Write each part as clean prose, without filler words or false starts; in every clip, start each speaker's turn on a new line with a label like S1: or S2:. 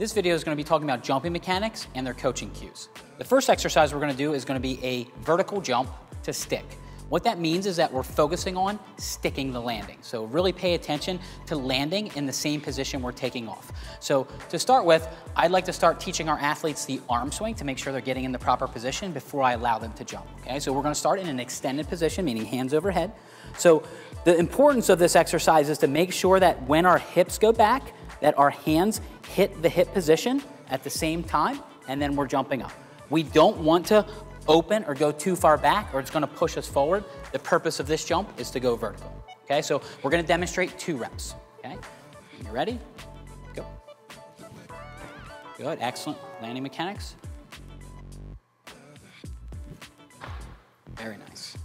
S1: This video is going to be talking about jumping mechanics and their coaching cues. The first exercise we're going to do is going to be a vertical jump to stick. What that means is that we're focusing on sticking the landing. So really pay attention to landing in the same position we're taking off. So to start with, I'd like to start teaching our athletes the arm swing to make sure they're getting in the proper position before I allow them to jump. Okay, so we're going to start in an extended position, meaning hands overhead. So the importance of this exercise is to make sure that when our hips go back, that our hands hit the hip position at the same time, and then we're jumping up. We don't want to open or go too far back, or it's going to push us forward. The purpose of this jump is to go vertical. Okay, so we're going to demonstrate 2 reps. Okay, you ready? Go. Good, excellent landing mechanics. Very nice.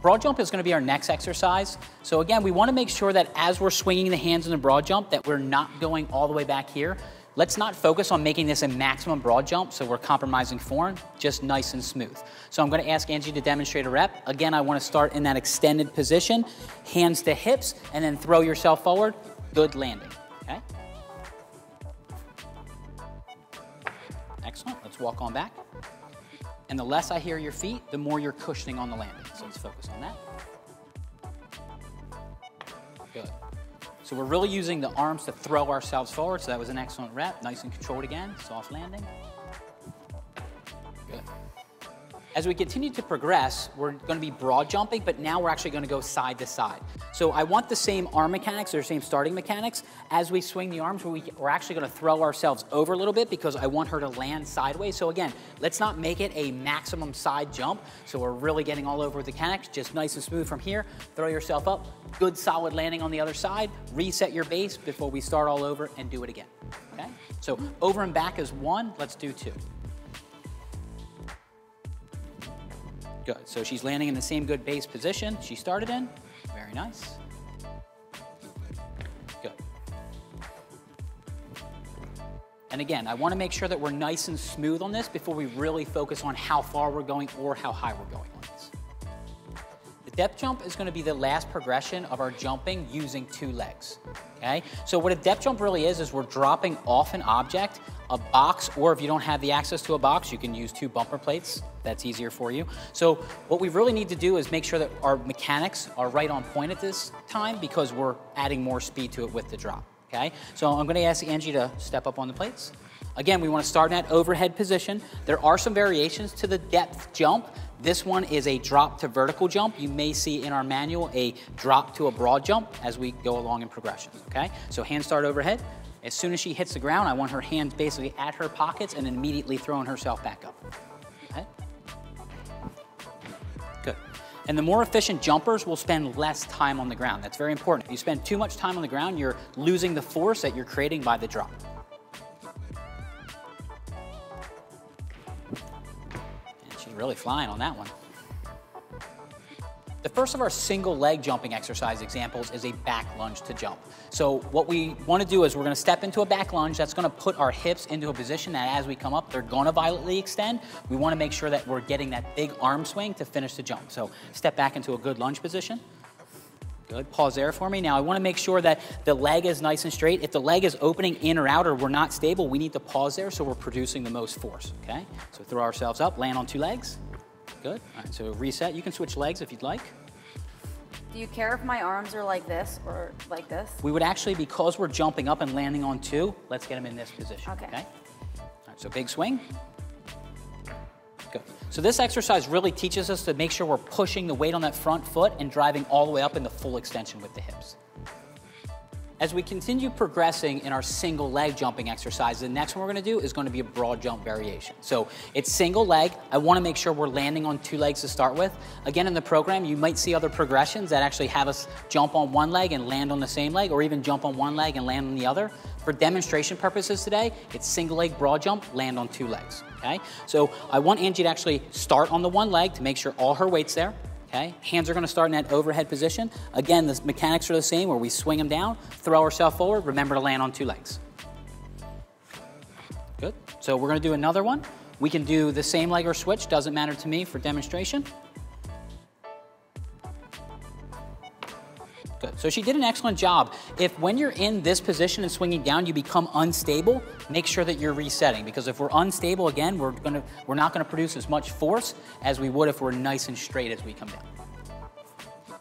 S1: Broad jump is going to be our next exercise. So again, we want to make sure that as we're swinging the hands in the broad jump, that we're not going all the way back here. Let's not focus on making this a maximum broad jump, so we're compromising form, just nice and smooth. So I'm going to ask Angie to demonstrate a rep. Again, I want to start in that extended position, hands to hips, and then throw yourself forward. Good landing, okay? Excellent, let's walk on back. And the less I hear your feet, the more you're cushioning on the landing. So let's focus on that. Good. So we're really using the arms to throw ourselves forward. So that was an excellent rep. Nice and controlled again. Soft landing. Good. As we continue to progress, we're going to be broad jumping, but now we're actually going to go side to side. So I want the same arm mechanics or same starting mechanics. As we swing the arms, we're actually going to throw ourselves over a little bit because I want her to land sideways. So again, let's not make it a maximum side jump. So we're really getting all over with the mechanics, just nice and smooth from here. Throw yourself up, good solid landing on the other side. Reset your base before we start all over and do it again. Okay? So over and back is 1, let's do 2. Good, so she's landing in the same good base position she started in. Very nice. Good. And again, I want to make sure that we're nice and smooth on this before we really focus on how far we're going or how high we're going on this. The depth jump is going to be the last progression of our jumping using 2 legs. Okay? So what a depth jump really is we're dropping off an object, a box, or if you don't have the access to a box, you can use 2 bumper plates. That's easier for you. So what we really need to do is make sure that our mechanics are right on point at this time because we're adding more speed to it with the drop, okay? So I'm gonna ask Angie to step up on the plates. Again, we wanna start in that overhead position. There are some variations to the depth jump. This one is a drop to vertical jump. You may see in our manual a drop to a broad jump as we go along in progression, okay? So hands start overhead. As soon as she hits the ground, I want her hands basically at her pockets and immediately throwing herself back up, okay? Good. And the more efficient jumpers will spend less time on the ground. That's very important. If you spend too much time on the ground, you're losing the force that you're creating by the drop. And she's really flying on that one. The first of our single leg jumping exercise examples is a back lunge to jump. So what we want to do is we're going to step into a back lunge that's going to put our hips into a position that as we come up, they're going to violently extend. We want to make sure that we're getting that big arm swing to finish the jump. So step back into a good lunge position. Good, pause there for me. Now I want to make sure that the leg is nice and straight. If the leg is opening in or out or we're not stable, we need to pause there so we're producing the most force, okay? So throw ourselves up, land on 2 legs. Good, all right, so reset. You can switch legs if you'd like.
S2: Do you care if my arms are like this or like this?
S1: We would actually, because we're jumping up and landing on 2, let's get them in this position, okay? All right, so big swing. Good. So this exercise really teaches us to make sure we're pushing the weight on that front foot and driving all the way up in the full extension with the hips. As we continue progressing in our single leg jumping exercise, the next one we're going to do is going to be a broad jump variation. So it's single leg. I want to make sure we're landing on 2 legs to start with. Again, in the program, you might see other progressions that actually have us jump on 1 leg and land on the same leg, or even jump on 1 leg and land on the other. For demonstration purposes today, it's single leg broad jump, land on 2 legs. Okay? So I want Angie to actually start on the 1 leg to make sure all her weight's there. Okay? Hands are going to start in that overhead position. Again, the mechanics are the same where we swing them down, throw ourselves forward, remember to land on 2 legs. Good. So we're going to do another one. We can do the same leg or switch, doesn't matter to me for demonstration. Good. Good. So she did an excellent job. If when you're in this position and swinging down, you become unstable, make sure that you're resetting, because if we're unstable again, we're not gonna produce as much force as we would if we're nice and straight as we come down.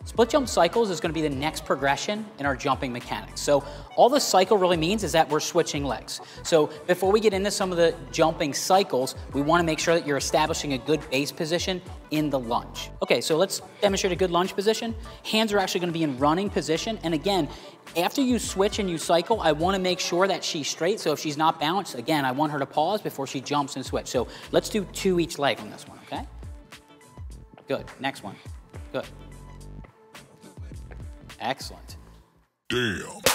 S1: Split jump cycles is gonna be the next progression in our jumping mechanics. So all the cycle really means is that we're switching legs. So before we get into some of the jumping cycles, we wanna make sure that you're establishing a good base position in the lunge. Okay, so let's demonstrate a good lunge position. Hands are actually gonna be in running position. And again, after you switch and you cycle, I wanna make sure that she's straight. So if she's not balanced, again, I want her to pause before she jumps and switch. So let's do 2 each leg on this one, okay? Good, next one, good. Excellent.
S3: Damn.